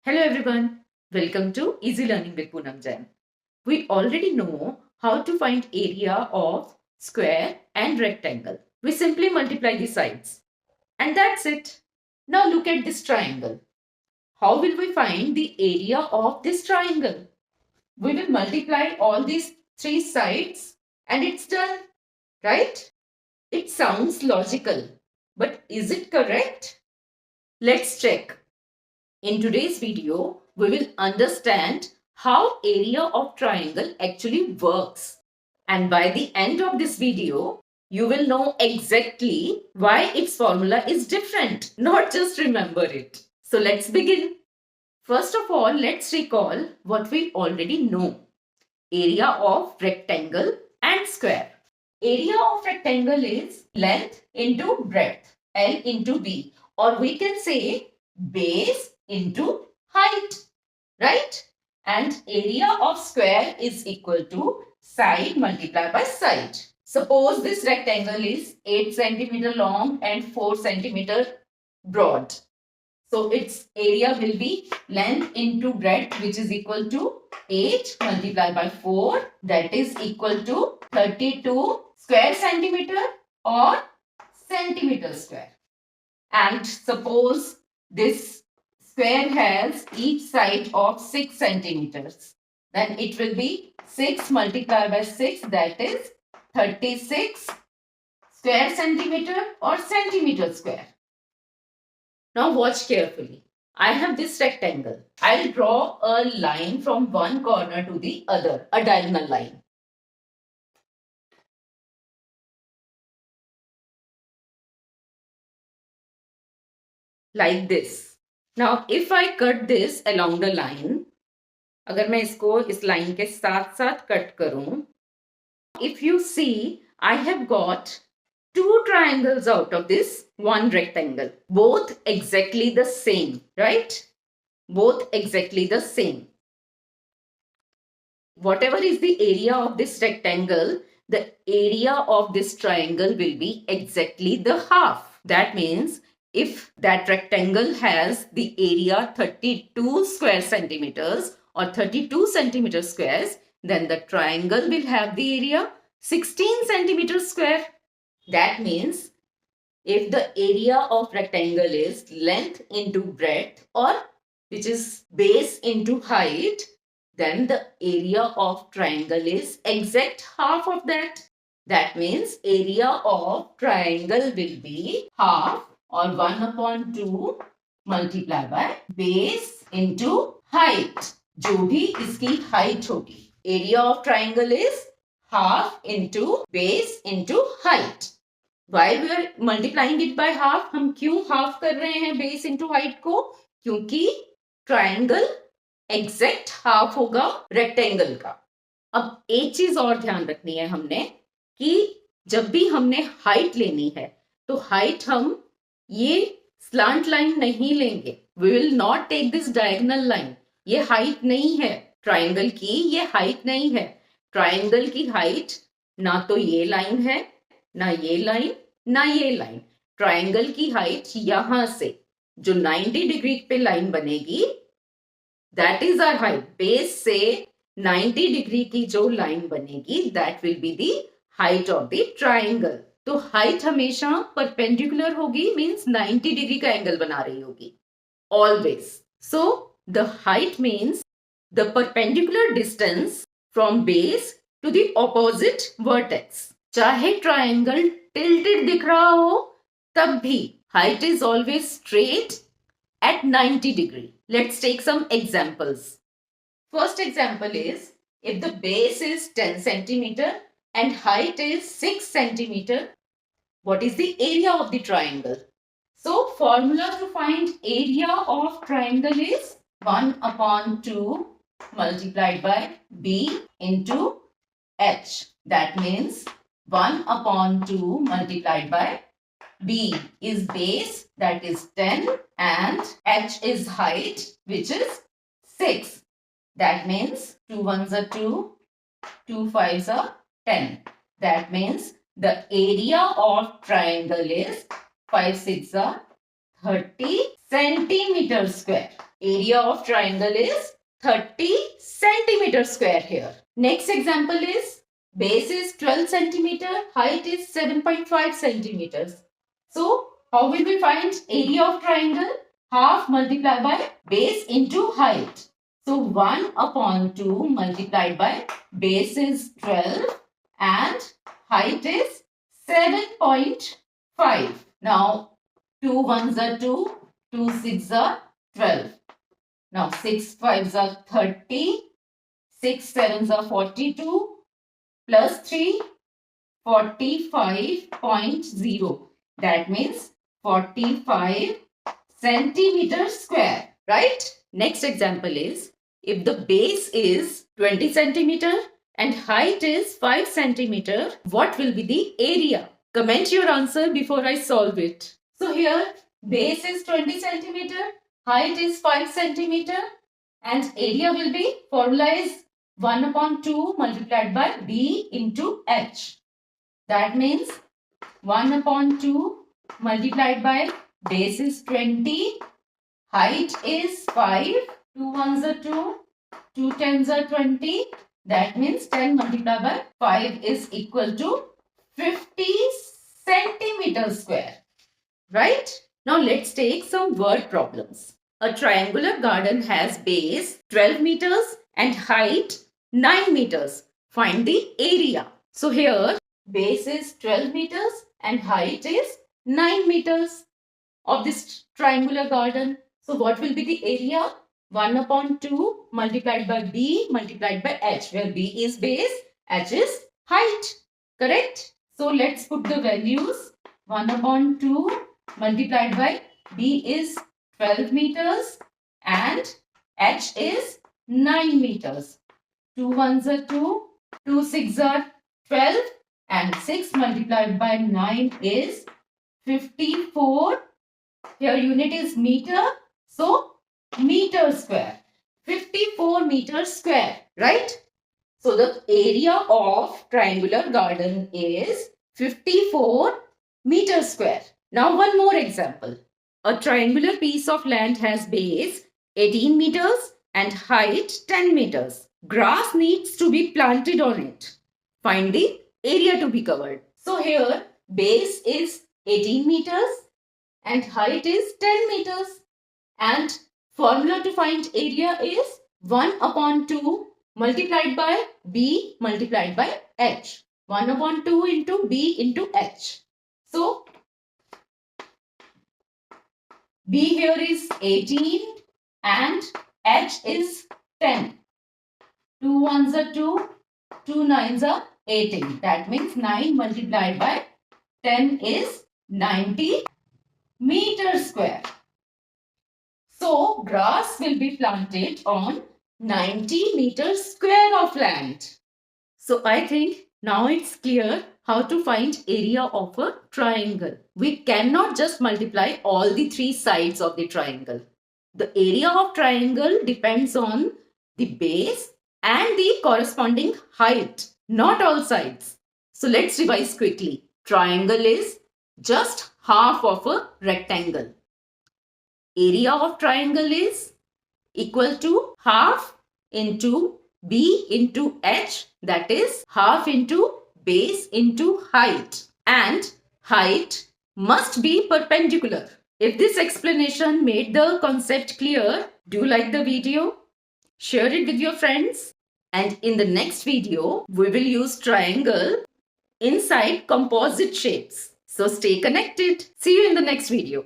Hello everyone, welcome to Easy Learning with Punam Jain. We already know how to find area of square and rectangle. We simply multiply the sides and that's it. Now look at this triangle. How will we find the area of this triangle? We will multiply all these three sides and it's done, right? It sounds logical, but is it correct? Let's check. In today's video, we will understand how area of triangle actually works. And by the end of this video, you will know exactly why its formula is different, not just remember it. So let's begin. First of all, let's recall what we already know. Area of rectangle and square. Area of rectangle is length into breadth, L into B, or we can say base into height, right? And area of square is equal to side multiplied by side. Suppose this rectangle is 8 centimeter long and 4 centimeter broad. So its area will be length into breadth, which is equal to 8 multiplied by 4, that is equal to 32 square centimeter or centimeter square. And suppose this square has each side of 6 centimeters. Then it will be 6 multiplied by 6, that is 36 square centimeter or centimeter square. Now watch carefully. I have this rectangle. I'll draw a line from one corner to the other, a diagonal line. Like this. Now if I cut this along the line, अगर मैं इसको इस line के साथ साथ cut करूं, if you see, I have got two triangles out of this one rectangle. Both exactly the same, right? Both exactly the same. Whatever is the area of this rectangle, the area of this triangle will be exactly the half. That means if that rectangle has the area 32 square centimeters or 32 centimeter squares, then the triangle will have the area 16 centimeters square. That means if the area of rectangle is length into breadth or which is base into height, then the area of triangle is exact half of that. That means area of triangle will be half or 1 upon 2 multiplied by base into height. जो भी इसकी height होगी. Area of triangle is half into base into height. Why we are multiplying it by half? हम क्यों half कर रहे हैं base into height को? क्योंकि triangle exact half होगा rectangle का. अब एक चीज और ध्यान रखनी है हमने कि जब भी हमने height लेनी है तो height हम ये slant line नहीं लेंगे. We will not take this diagonal line. ये height नहीं है triangle की, ये height नहीं है. Triangle की height ना तो ये line है ना ये लाइन ना ये लाइन. ट्रायंगल की हाइट यहां से जो 90 डिग्री पे लाइन बनेगी, that is our height. Base से 90 डिग्री की जो लाइन बनेगी, that will be the height of the triangle. तो हाइट हमेशा परपेंडिकुलर होगी, मींस 90 डिग्री का एंगल बना रही होगी always. So the height means the perpendicular distance from base to the opposite vertex. चाहे ट्रायंगल टिल्टेड दिख रहा हो, तब भी height is always straight at 90 degree. Let's take some examples. First example is, if the base is 10 centimeter and height is 6 centimeter, what is the area of the triangle? So formula to find area of triangle is 1 upon 2 multiplied by b into h. That means 1 upon 2 multiplied by b is base, that is 10, and h is height, which is 6. That means 2 ones are 2, 2 5s are 10. That means the area of triangle is 5 6 are 30 centimeter square. Area of triangle is 30 centimeter square here. Next example is base is 12 centimeter, height is 7.5 centimeters. So how will we find area of triangle? Half multiplied by base into height. So 1 upon 2 multiplied by base is 12 and height is 7.5. Now 2 ones are 2, 2 six are 12. Now 6 fives are 30, 6 sevens are 42, plus 3, 45.0. That means 45 centimeters square, right? Next example is, if the base is 20 centimeter and height is 5 centimeter, what will be the area? Comment your answer before I solve it. So here, base is 20 centimeter, height is 5 centimeter, and area will be, formula is 1 upon 2 multiplied by b into h. That means 1 upon 2 multiplied by base is 20, height is 5, 2 ones are 2, 2 tens are 20. That means 10 multiplied by 5 is equal to 50 centimeters square. Right? Now let's take some word problems. A triangular garden has base 12 meters and height 9 meters. Find the area. So here base is 12 meters and height is 9 meters of this triangular garden. So what will be the area? 1 upon 2 multiplied by b multiplied by h, where b is base, h is height. Correct? So let's put the values. 1 upon 2 multiplied by b is 12 meters and h is 9 meters. 2 ones are 2, 2 six are 12 and 6 multiplied by 9 is 54. Here unit is meter, so meter square. 54 meters square, right? So the area of triangular garden is 54 meters square. Now one more example. A triangular piece of land has base 18 meters and height 10 meters. Grass needs to be planted on it. Find the area to be covered. So here base is 18 meters and height is 10 meters. And formula to find area is 1 upon 2 multiplied by b multiplied by h. 1 upon 2 into b into h. So b here is 18 and h is 10. 2 ones are 2, 2 nines are 18. That means 9 multiplied by 10 is 90 meters square. So grass will be planted on 90 meters square of land. So I think now it's clear how to find area of a triangle. We cannot just multiply all the 3 sides of the triangle. The area of triangle depends on the base and the corresponding height, not all sides. So let's revise quickly. Triangle is just half of a rectangle. Area of triangle is equal to half into b into h, that is half into base into height, and height must be perpendicular. If this explanation made the concept clear, do like the video, share it with your friends, and in the next video we will use triangle inside composite shapes. So stay connected. See you in the next video.